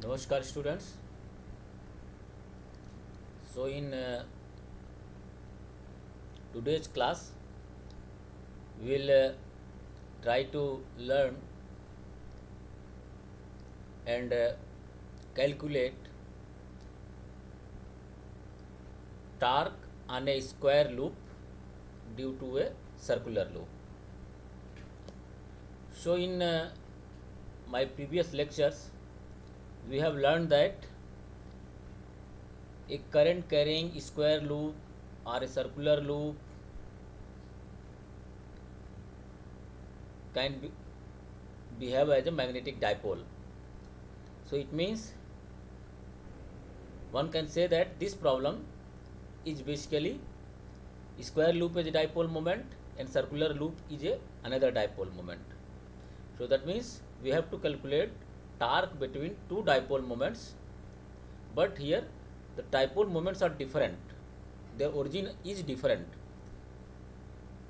Namaskar students. So in today's class we will try to learn and calculate torque on a square loop due to a circular loop. So in my previous lectures we have learned that a current carrying square loop or a circular loop can behave as a magnetic dipole. So it means one can say that this problem is basically square loop is a dipole moment and circular loop is another dipole moment. So that means we have to calculate torque between two dipole moments, but here the dipole moments are different. Their origin is different.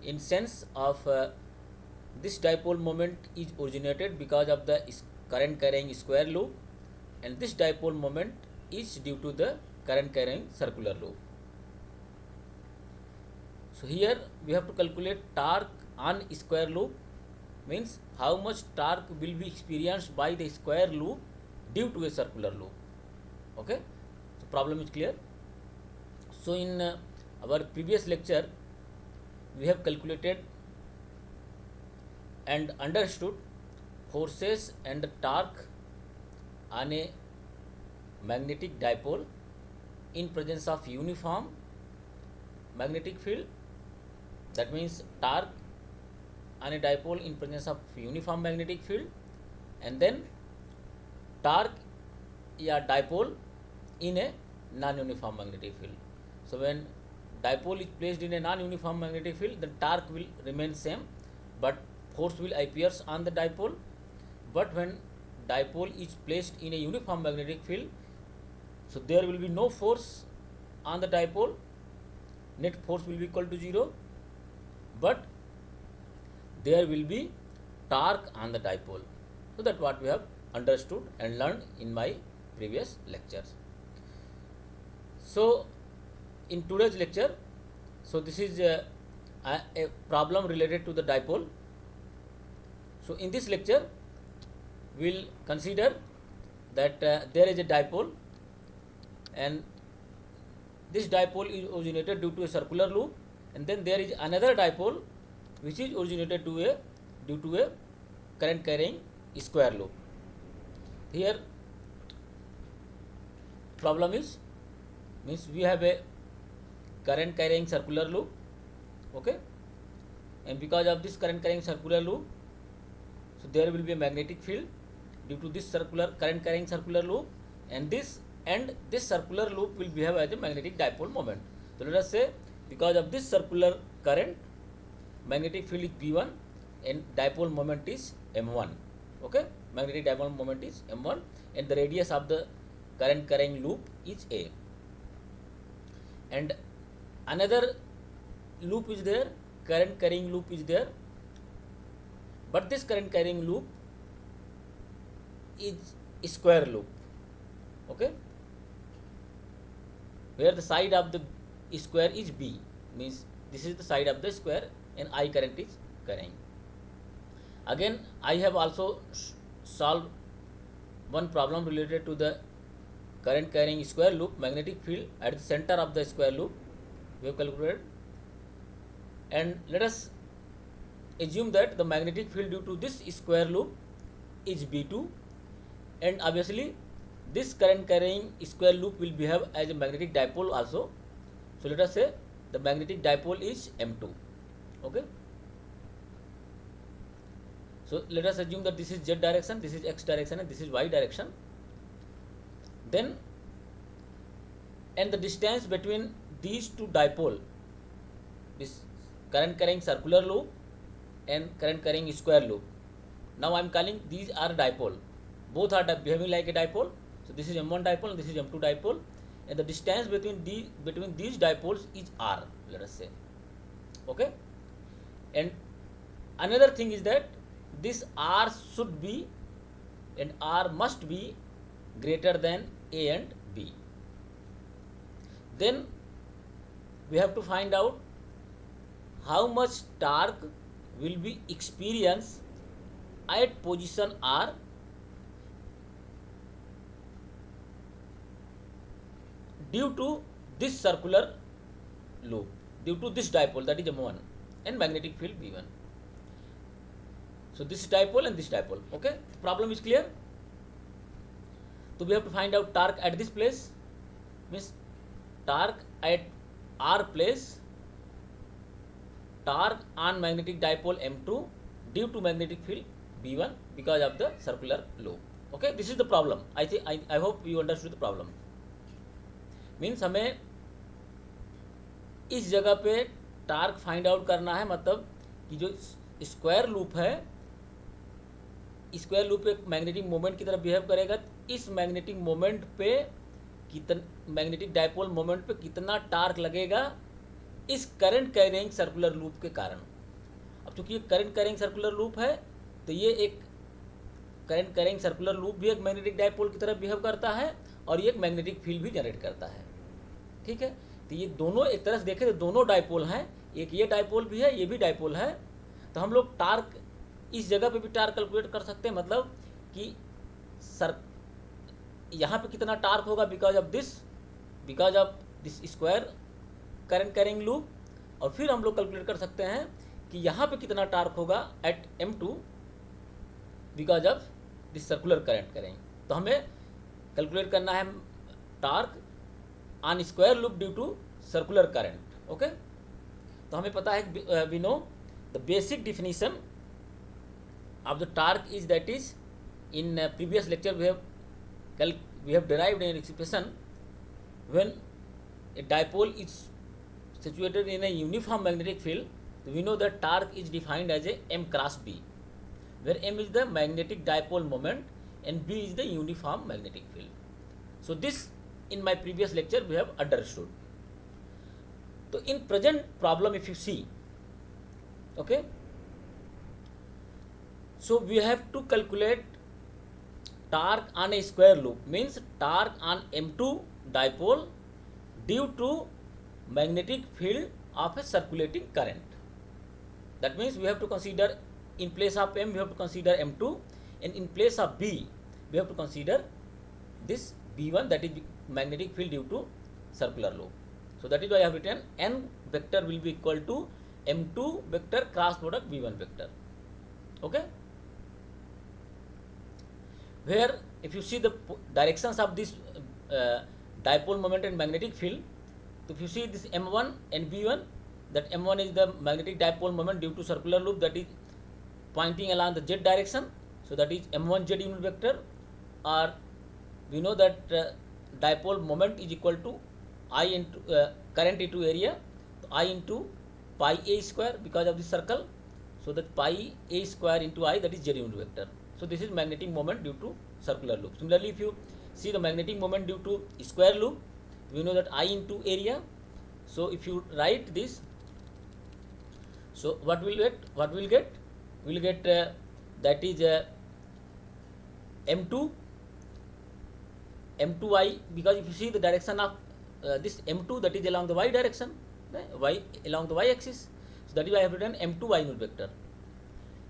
In sense of this dipole moment is originated because of the current carrying square loop, and this dipole moment is due to the current carrying circular loop. So here we have to calculate torque on square loop, means how much torque will be experienced by the square loop due to a circular loop. Okay, so problem is clear. So in our previous lecture we have calculated and understood forces and torque on a magnetic dipole in presence of uniform magnetic field. That means torque on a dipole in presence of uniform magnetic field, and then torque dipole in a non-uniform magnetic field. So when dipole is placed in a non-uniform magnetic field, the torque will remain same, but force will appears on the dipole. But when dipole is placed in a uniform magnetic field, so there will be no force on the dipole, net force will be equal to 0, but there will be torque on the dipole. So that what we have understood and learned in my previous lectures. So in today's lecture, so this is a problem related to the dipole. So in this lecture we will consider that there is a dipole, and this dipole is originated due to a circular loop, and then there is another dipole which is originated due to a current carrying square loop. Here problem is, means we have a current carrying circular loop, okay, and because of this current carrying circular loop, so there will be a magnetic field due to this circular current carrying circular loop, and this circular loop will behave as a magnetic dipole moment. So let us say because of this circular current, magnetic field is P1 and dipole moment is M1. Okay, magnetic dipole moment is M1, and the radius of the current carrying loop is A. And another loop is there, current carrying loop is there, but this current carrying loop is square loop. Okay, where the side of the square is B, means this is the side of the square and I current is carrying. Again, I have also solved one problem related to the current carrying square loop magnetic field at the center of the square loop. We have calculated, and let us assume that the magnetic field due to this square loop is B2, and obviously this current carrying square loop will behave as a magnetic dipole also. So let us say the magnetic dipole is M2. Okay, so let us assume that this is Z direction, this is X direction, and this is Y direction. Then, and the distance between these two dipole, this current carrying circular loop and current carrying square loop, now I am calling these are dipole, both are behaving like a dipole. So this is M1 dipole and this is M2 dipole, and the distance between these dipoles is R, let us say. Okay, and another thing is that this R should be and R must be greater than A and B. Then we have to find out how much torque will be experienced at position R due to this circular loop, due to this dipole, that is M1, and magnetic field B1. So this dipole and this dipole. Okay, problem is clear. So we have to find out torque at this place, means torque at R place, torque on magnetic dipole M2 due to magnetic field B1 because of the circular loop. Okay, this is the problem. I hope you understood the problem. Means हमें इस जगह पे torque find out करना है, मतलब कि जो square loop है, स्क्वायर लूप एक मैग्नेटिक मोमेंट की तरफ बिहेव करेगा, इस मैग्नेटिक मोमेंट पे मैग्नेटिक डाइपोल मोमेंट पे कितना टार्क लगेगा इस करंट कैरिंग सर्कुलर लूप के कारण. अब चूंकि ये करंट कैरिंग सर्कुलर लूप है तो ये एक करंट कैरिंग सर्कुलर लूप भी एक मैग्नेटिक डाइपोल की तरफ बिहेव करता है और ये एक मैग्नेटिक फील्ड भी जनरेट करता है. ठीक है, तो ये दोनों एक तरह से देखें तो दोनों डाइपोल हैं, एक ये डाइपोल भी है, ये भी डाइपोल है. तो हम लोग टार्क इस जगह पे भी टार्क कैलकुलेट कर सकते हैं, मतलब कि यहाँ पे कितना टार्क होगा because of this square current carrying loop, और फिर हम लोग कैलकुलेट कर सकते हैं कि यहाँ पे कितना टार्क होगा at M2 because of this circular current carrying. तो हमें कैलकुलेट करना है torque on square loop due to circular current. Okay, तो हमें पता है, we know the basic definition of the torque is that is in previous lecture we have derived an expression when a dipole is situated in a uniform magnetic field. We know that torque is defined as a M cross B, where M is the magnetic dipole moment and B is the uniform magnetic field. So this in my previous lecture we have understood. So in present problem if you see, okay, so we have to calculate torque on a square loop, means torque on M2 dipole due to magnetic field of a circulating current. That means we have to consider, in place of M we have to consider M2, and in place of B we have to consider this B1, that is magnetic field due to circular loop. So that is why I have written N vector will be equal to M2 vector cross product B1 vector. Okay, where if you see the directions of this dipole moment and magnetic field, so if you see this M1 and B1, that M1 is the magnetic dipole moment due to circular loop that is pointing along the z direction, so that is M1 z unit vector, or we know that dipole moment is equal to I into current into area, so I into pi a square because of this circle, so that pi a square into I, that is z unit vector. So this is magnetic moment due to circular loop. Similarly, if you see the magnetic moment due to square loop, we know that I into area. So if you write this, so what will get? We'll get that is M2I, because if you see the direction of this M2, that is along the y direction, along the y axis. So that is why I have written M2y unit vector.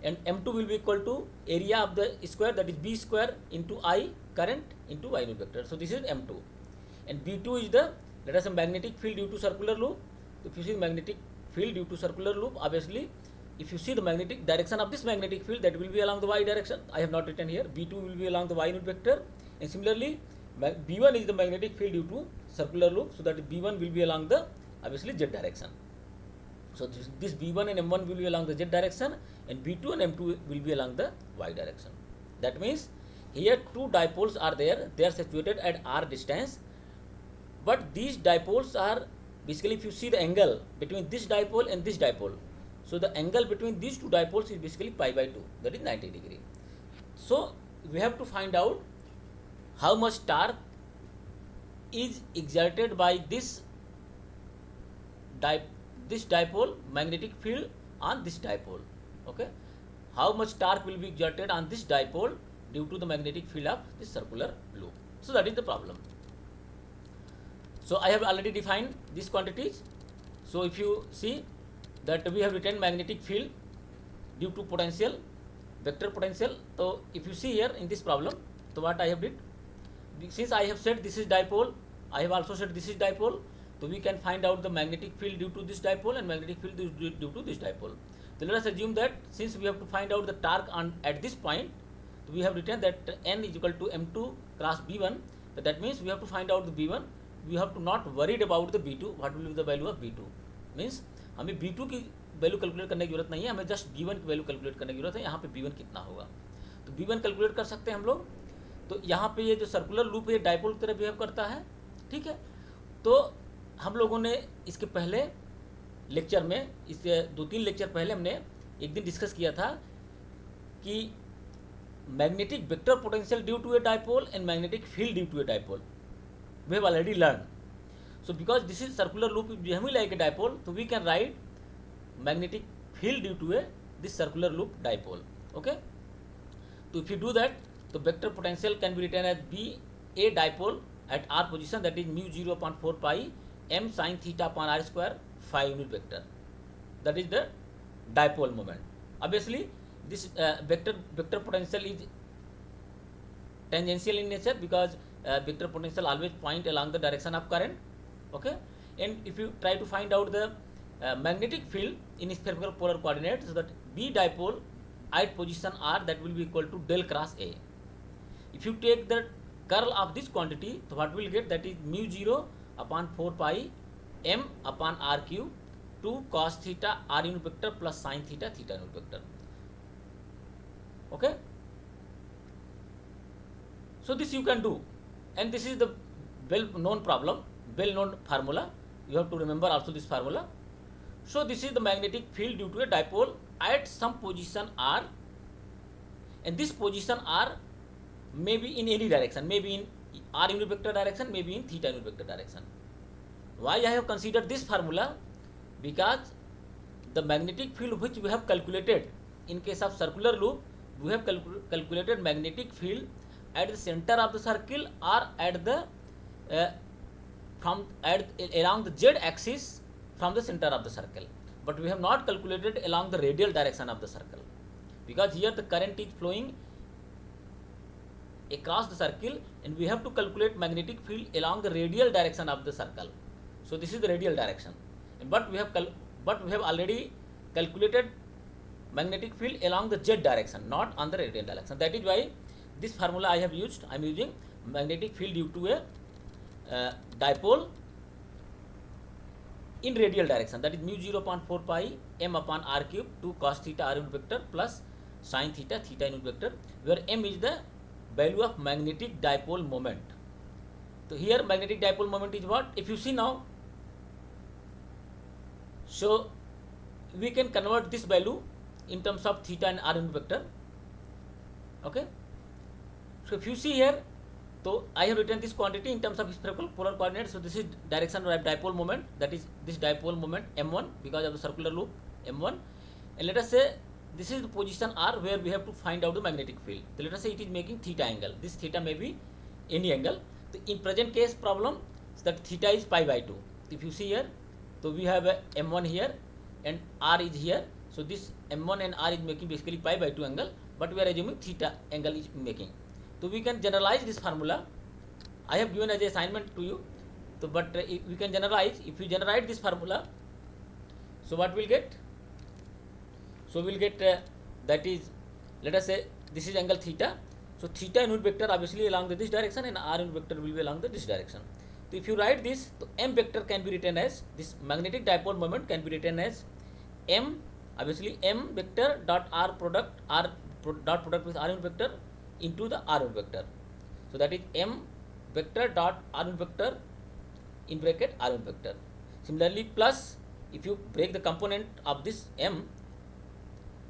And M2 will be equal to area of the square, that is B square into I current into y unit vector. So this is M2. And B2 is the, let us say, magnetic field due to circular loop. So if you see magnetic field due to circular loop, obviously if you see the magnetic direction of this magnetic field, that will be along the y direction. I have not written here. B2 will be along the y unit vector. And similarly B1 is the magnetic field due to circular loop, so that B1 will be along the obviously z direction. So this B1 and M1 will be along the z direction, and B2 and M2 will be along the y direction. That means here two dipoles are there, they are situated at r distance, but these dipoles are basically, if you see the angle between this dipole and this dipole, so the angle between these two dipoles is basically pi by 2, that is 90 degree. So we have to find out how much torque is exerted by this dipole magnetic field on this dipole. Okay, how much torque will be exerted on this dipole due to the magnetic field of this circular loop. So that is the problem. So I have already defined these quantities. So if you see that we have written magnetic field due to potential, vector potential. So if you see here in this problem, so what I have did, since I have said this is dipole, I have also said this is dipole, so we can find out the magnetic field due to this dipole and magnetic field due to this dipole. So let us assume that since we have to find out the torque at this point, so we have written that N is equal to M2 cross B1. So that means we have to find out the B1. We have to not worried about the B2. What will be the value of B2? Means हमें B2 की value calculate करने की जरूरत नहीं है, हमें just B1 की value calculate करने की जरूरत है. यहाँ पे B1 कितना होगा, तो B1 कैलकुलेट कर सकते हैं हम लोग. तो यहाँ पे ये जो सर्कुलर लूप है डाइपोल की तरह बिहेव करता है. ठीक है, तो हम लोगों ने इसके पहले लेक्चर में, इससे 2-3 लेक्चर पहले हमने एक दिन डिस्कस किया था कि magnetic vector potential due to a dipole and magnetic field due to a dipole we have already learned. So because this is circular loop behaving like a dipole, so we can write magnetic field due to this circular loop dipole. Okay, so if you do that, the vector potential can be written as B a dipole at r position, that is mu 0.4 pi m sin theta upon r square phi unit vector. That is the dipole moment. Obviously this vector potential is tangential in nature because vector potential always point along the direction of current. Okay, and if you try to find out the magnetic field in spherical polar coordinates, so that B dipole at position r, that will be equal to del cross A. If you take the curl of this quantity, so what we will get, that is mu 0 upon 4 pi m upon r cube 2 cos theta r unit vector plus sin theta theta unit vector. Okay, so this you can do. And this is the well-known problem, well-known formula. You have to remember also this formula. So this is the magnetic field due to a dipole at some position r, and this position r may be in any direction, maybe in r unit vector direction, maybe in theta unit vector direction. Why I have considered this formula? Because the magnetic field which we have calculated in case of circular loop, we have calculated magnetic field at the center of the circle or at the along the z axis from the center of the circle, but we have not calculated along the radial direction of the circle, because here the current is flowing across the circle and we have to calculate magnetic field along the radial direction of the circle. So this is the radial direction, but we have already calculated magnetic field along the z direction, not on the radial direction. That is why this formula I have used. I am using magnetic field due to a dipole in radial direction, that is mu 0.4 pi m upon r cube 2 cos theta r unit vector plus sin theta theta unit vector, where m is the value of magnetic dipole moment. So here magnetic dipole moment is what? If you see now, so we can convert this value in terms of theta and r unit vector. Okay, so if you see here, so I have written this quantity in terms of spherical polar coordinates. So this is direction of dipole moment, that is this dipole moment m1 because of the circular loop m1, and let us say this is the position r where we have to find out the magnetic field. So let us say it is making theta angle. This theta may be any angle. So in present case problem, so that theta is pi by 2. If you see here, so we have a m1 here and r is here. So this m1 and r is making basically pi by 2 angle, but we are assuming theta angle is making. So we can generalize this formula. I have given as an assignment to you. So but we can generalize. If you generalize this formula, so what we'll get? So we'll get that is, let us say this is angle theta. So theta unit vector obviously along this direction and r unit vector will be along this direction. So if you write this, so m vector can be written as, this magnetic dipole moment can be written as m, obviously m vector dot r product, r dot product with r unit vector into the r unit vector. So that is m vector dot r unit vector in bracket r unit vector. Similarly plus, if you break the component of this m,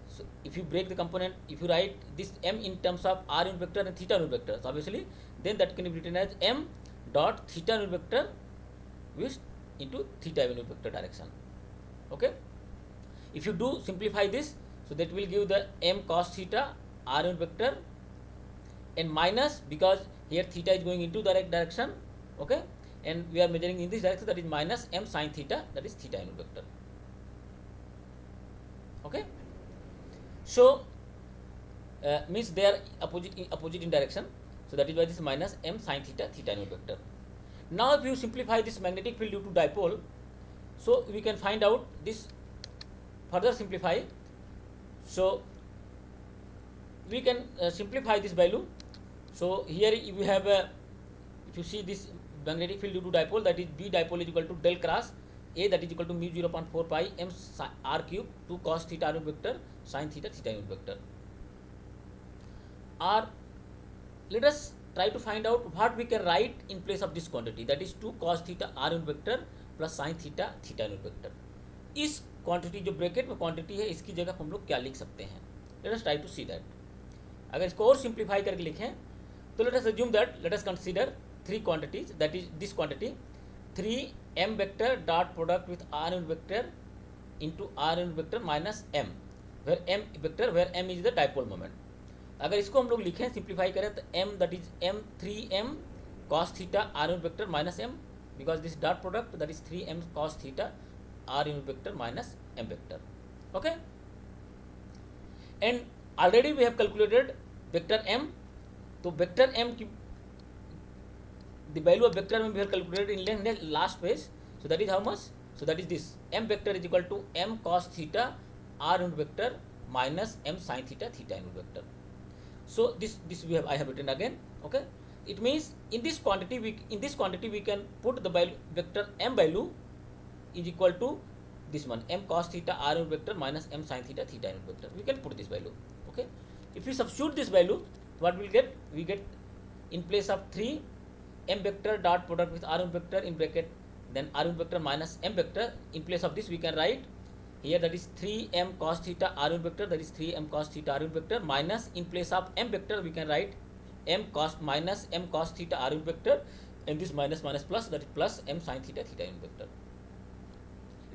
so if you break the component, if you write this m in terms of r unit vector and theta unit vector, so obviously then that can be written as m dot theta unit vector with into theta unit vector direction. Okay, if you do simplify this, so that will give the m cos theta r unit vector and minus because here theta is going into the right direction, okay, and we are measuring in this direction, that is minus m sin theta, that is theta unit vector. Okay, so means they are opposite in direction, so that is why this is minus m sin theta, theta unit vector. Now if you simplify this magnetic field due to dipole, so we can find out this, further simplify, so we can simplify this value. So here we have if you see this magnetic field due to dipole, that is B dipole is equal to del cross A, that is equal to mu 0.4 pi m r cube 2 cos theta r unit vector sin theta, theta unit vector. Or let us try to find out what we can write in place of this quantity, that is 2 cos theta r unit vector plus sin theta, theta unit vector. इस quantity जो bracket में quantity है, इसकी जगह हम लोग क्या लिख सकते हैं? Let us try to see that. अगर इसको और सिंप्लीफाई करके लिखें तो let us assume that, let us consider three quantities, that is this quantity 3m vector dot product with r unit vector into r unit vector minus m, where m vector, where m is the dipole moment. अगर इसको हम लोग लिखें, simplify करें तो m that is m 3m cos theta r unit vector minus m, because this dot product that is 3m cos theta r unit vector minus m vector. Okay, and already we have calculated vector m. तो vector m की the value of vector m we have calculated in the last page. So that is how much? So that is this, m vector is equal to m cos theta r unit vector minus m sin theta, theta unit vector. So this we have, I have written again. Okay, it means in this quantity we can put the value vector m value is equal to this one, m cos theta r unit vector minus m sin theta, theta unit vector. We can put this value. Okay, if we substitute this value, what we'll get? We get in place of 3 m vector dot product with r unit vector in bracket, then r unit vector minus m vector. In place of this we can write here, that is 3m cos theta r unit vector, that is 3m cos theta r unit vector, minus in place of m vector we can write m cos minus m cos theta r unit vector, and this minus minus plus, that is plus m sin theta, theta unit vector.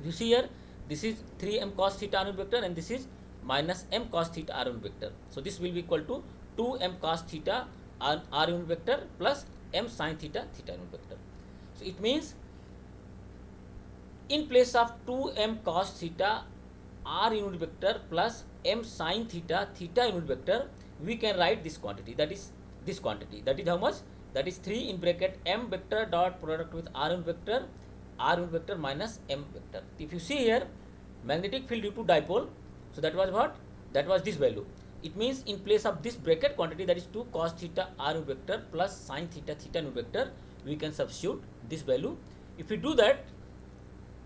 If you see here, this is 3m cos theta r unit vector and this is minus m cos theta r unit vector. So this will be equal to 2m cos theta r unit vector plus m sin theta, theta unit vector. So it means in place of 2m cos theta r unit vector plus m sin theta, theta unit vector, we can write this quantity, that is this quantity, that is how much? That is 3 in bracket m vector dot product with r unit vector, r unit vector minus m vector. If you see here, magnetic field due to dipole, so that was what? That was this value. It means in place of this bracket quantity, that is 2 cos theta r unit vector plus sin theta, theta unit vector, we can substitute this value. If we do that,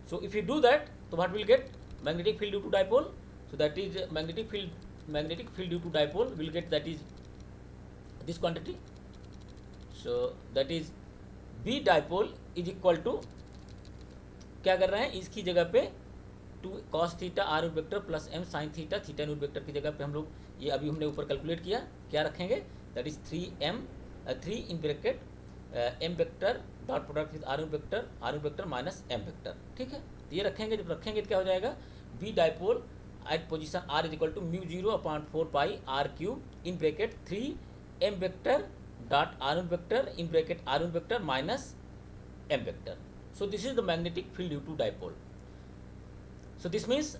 so what we'll get? Magnetic field due to dipole, so that is magnetic field due to dipole, we'll get, that is this quantity. So that is B dipole is equal to, क्या कर रहे हैं, इसकी जगह पे 2 cos theta r unit vector plus m sin theta, theta unit vector की जगह पे हम लोग ये अभी हमने ऊपर कैलकुलेट किया, क्या रखेंगे? That is 3 in bracket m vector dot product with r unit vector minus m vector. ठीक है, तो ये रखेंगे. जब रखेंगे तो क्या हो जाएगा? B dipole at position r is equal to mu 0/4 pi r cube in bracket 3 m vector dot r unit vector in bracket r unit vector minus m vector. So this is the magnetic field due to dipole. So this means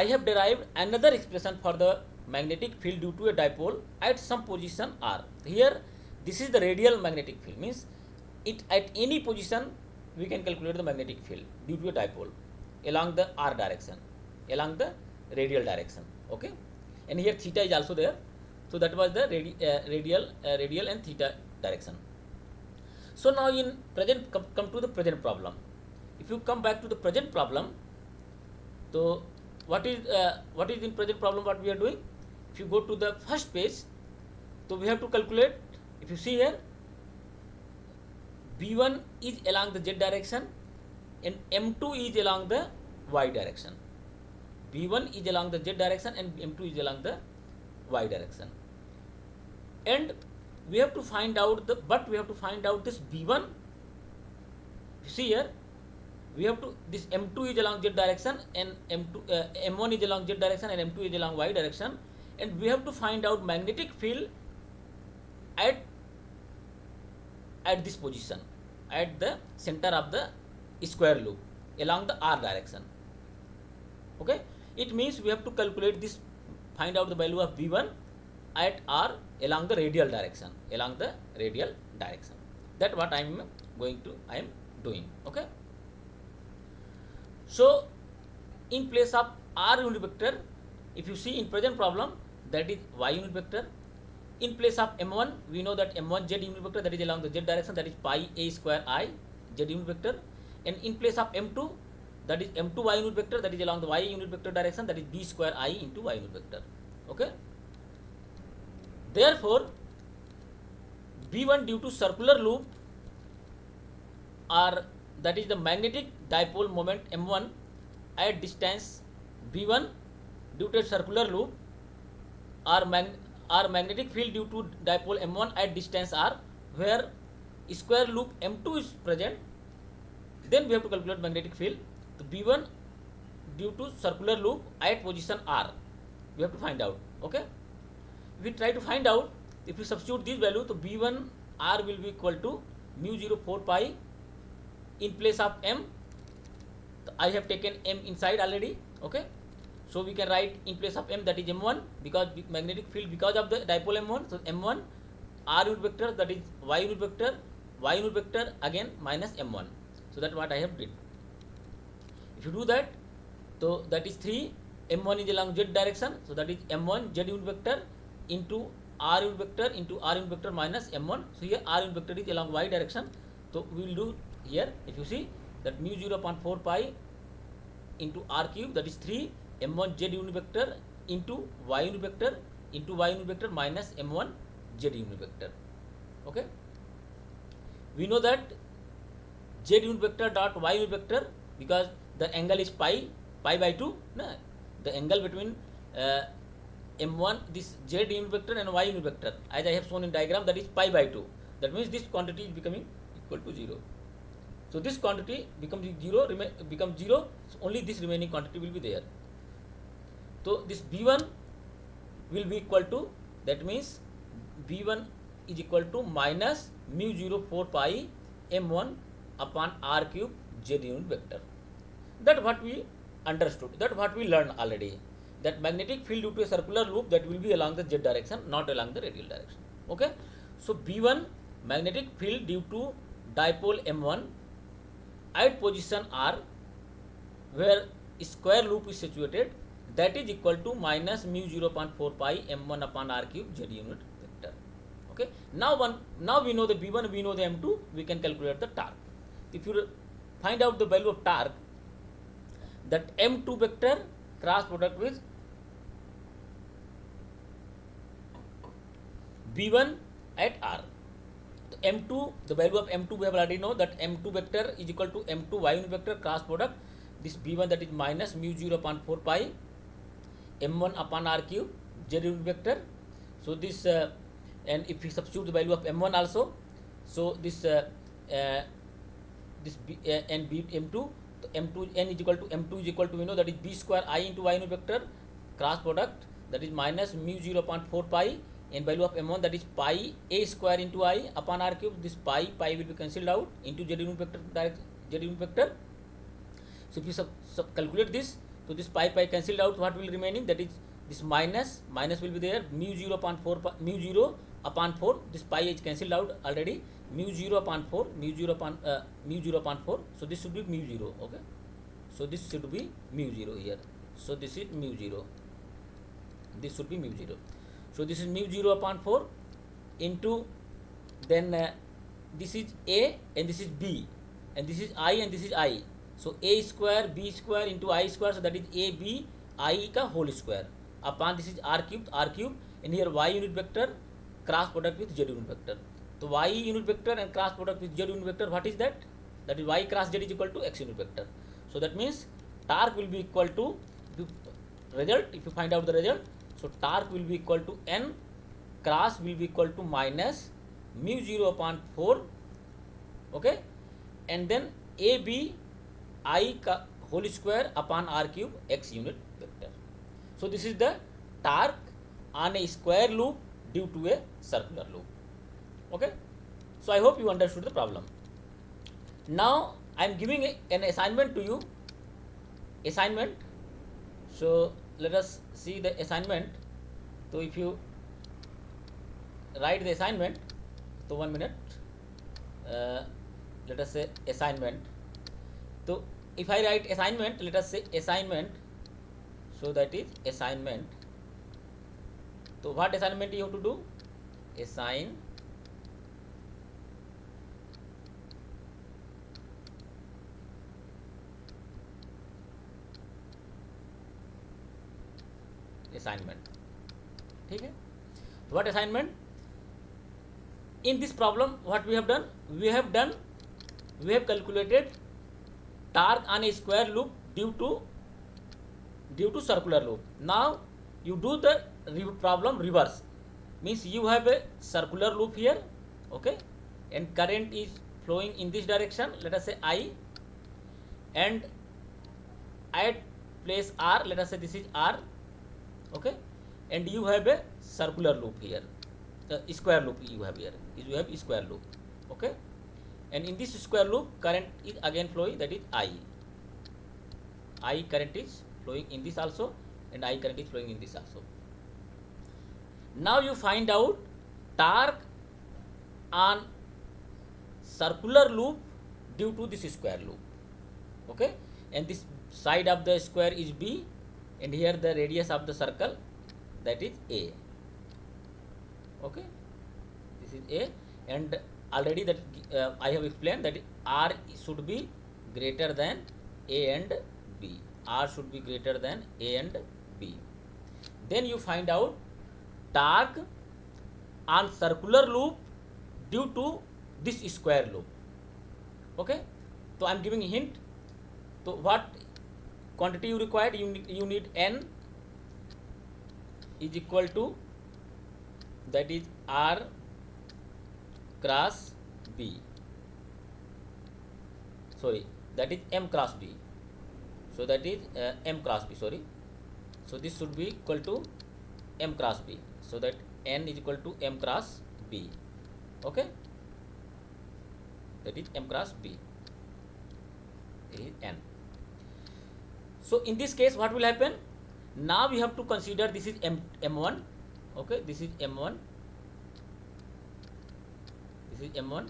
I have derived another expression for the magnetic field due to a dipole at some position r. Here this is the radial magnetic field, means it at any position we can calculate the magnetic field due to a dipole along the r direction, along the radial direction. Okay, and here theta is also there, so that was the radial and theta direction. So now in present, come to the present problem. If you come back to the present problem, so what is in present problem what we are doing? If you go to the first page, so we have to calculate. If you see here, B1 is along the z direction and M2 is along the y direction. B1 is along the z direction and M2 is along the y direction. And we have to find out this B1. You see here, we have to, this M2 is along z direction and M1 is along z direction and M2 is along y direction, and we have to find out magnetic field at this position, at the center of the square loop along the r direction. Okay, it means we have to calculate this, find out the value of v1 at r along the radial direction, that what I am doing. Okay, so in place of r unit vector, if you see in present problem, that is y unit vector. In place of m1, we know that m1 z unit vector, that is along the z direction, that is pi a square I z unit vector. And in place of m2, that is m2 y unit vector, that is along the y unit vector direction, that is b square I into y unit vector. Okay, therefore v1 due to circular loop, or that is the magnetic dipole moment m1 at distance v1 due to a circular loop, or magnetic field due to dipole m1 at distance r, where square loop m2 is present, then we have to calculate magnetic field. So v1 due to circular loop at position r, we have to find out. Okay, if we try to find out, if we substitute this value, so v1 r will be equal to mu 0 4 pi. In place of m, I have taken m inside already. Okay, so we can write in place of m, that is m1, because magnetic field because of the dipole m1, so m1 r unit vector, that is y unit vector again minus m1. So that what I have did. If you do that, so that is 3, m1 is along z direction, so that is m1 z unit vector into r unit vector minus m1. So here r unit vector is along y direction, so we will do here. If you see that mu 0 upon 4 pi into r cube, that is 3 m1 z unit vector into y unit vector minus m1 z unit vector. Okay, we know that z unit vector dot y unit vector, because the angle is pi by 2, no? The angle between m1, this z unit vector and y unit vector, as I have shown in diagram, that is pi by 2. That means this quantity is becoming equal to 0. So this quantity becomes 0, so only this remaining quantity will be there. So this v1 will be equal to, that means v1 is equal to minus mu 0 4 pi m1 upon r cube z unit vector. That what we understood, that what we learned already, that magnetic field due to a circular loop, that will be along the z direction, not along the radial direction. Okay, so v1 magnetic field due to dipole m1 at position r, where square loop is situated, that is equal to minus mu 0 upon 4 pi m1 upon r cube z unit vector. Okay, now we know the v1, we know the m2, we can calculate the torque. If you find out the value of torque, that m2 vector cross product with v1 at r. So m2, the value of m2 we have already know, that m2 vector is equal to m2 y unit vector cross product this v1, that is minus mu 0 upon 4 pi m1 upon r cube z unit vector. So this and if we substitute the value of m1 also, so this this b and b m2, m2 n is equal to m2 is equal to, we know, that is b square I into y unit vector cross product, that is minus mu 0 upon 4 pi, and value of m1, that is pi a square into I upon r cube. This pi will be cancelled out into z unit vector. So if you calculate this, so this pi cancelled out, what will remaining, that is this minus will be there, mu 0 upon 4 mu 0 upon 4, this pi is cancelled out already, mu 0 upon 4, mu 0 upon 4, so this should be mu 0. Okay, so this should be mu 0 here, so this is mu 0, this should be mu 0. So this is mu 0 upon 4 into, then this is a and this is b, and this is I and this is I. So a square b square into I square, so that is a b I ka whole square upon this is r cube, and here y unit vector cross product with z unit vector. So y unit vector and cross product with z unit vector, what is that? That is y cross z is equal to x unit vector. So that means torque will be equal to result. If you find out the result, so torque will be equal to n cross will be equal to minus mu 0 upon 4. Okay, and then a b I ka whole square upon r cube x unit vector. So this is the torque on a square loop due to a circular loop. Okay, so I hope you understood the problem. Now I am giving an assignment to you. Assignment. So let us see the assignment. So if you write the assignment, so 1 minute, let us say assignment. So if I write assignment, let us say assignment, so that is assignment. So what assignment you have to do? Assign assignment. Okay, what assignment? In this problem, what we have done? We have calculated torque on a square loop due to circular loop. Now you do the problem reverse, means you have a circular loop here, okay, and current is flowing in this direction, let us say I, and at place R, let us say this is R, okay, and you have a circular loop here, square loop you have here, you have square loop, okay, and in this square loop current is again flowing, that is I current is flowing in this also, and I current is flowing in this also. Now you find out torque on circular loop due to this square loop, okay, and this side of the square is B, and here the radius of the circle, that is A, okay, this is A, and already that I have explained that R should be greater than A and B. R should be greater than A and B. Then you find out torque on circular loop due to this square loop. Okay, so I am giving a hint. So what quantity you required? You need N is equal to, that is R cross B. Sorry, that is M cross B. So that is M cross B. Sorry. So this should be equal to M cross B. So that N is equal to M cross B. Okay. That is M cross B. It is N. So in this case, what will happen? Now we have to consider this is M1. Okay, this is M1. This is M1.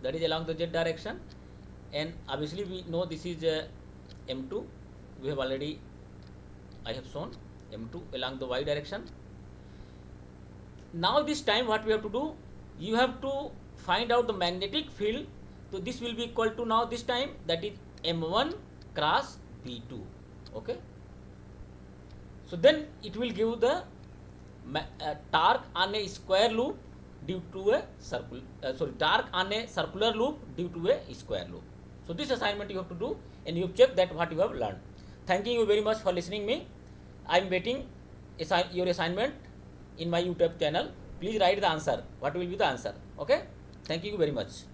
That is along the Z direction, and obviously we know this is M2. We have already, I have shown M2 along the Y direction. Now this time what we have to do? You have to find out the magnetic field. So this will be equal to, now this time, that is M1 cross B2. Okay. So then it will give the torque on a square loop due to a torque on a circular loop due to a square loop. So this assignment you have to do, and you have checked that what you have learned. Thanking you very much for listening me. I am waiting your assignment in my YouTube channel. Please write the answer. What will be the answer? Okay. Thank you very much.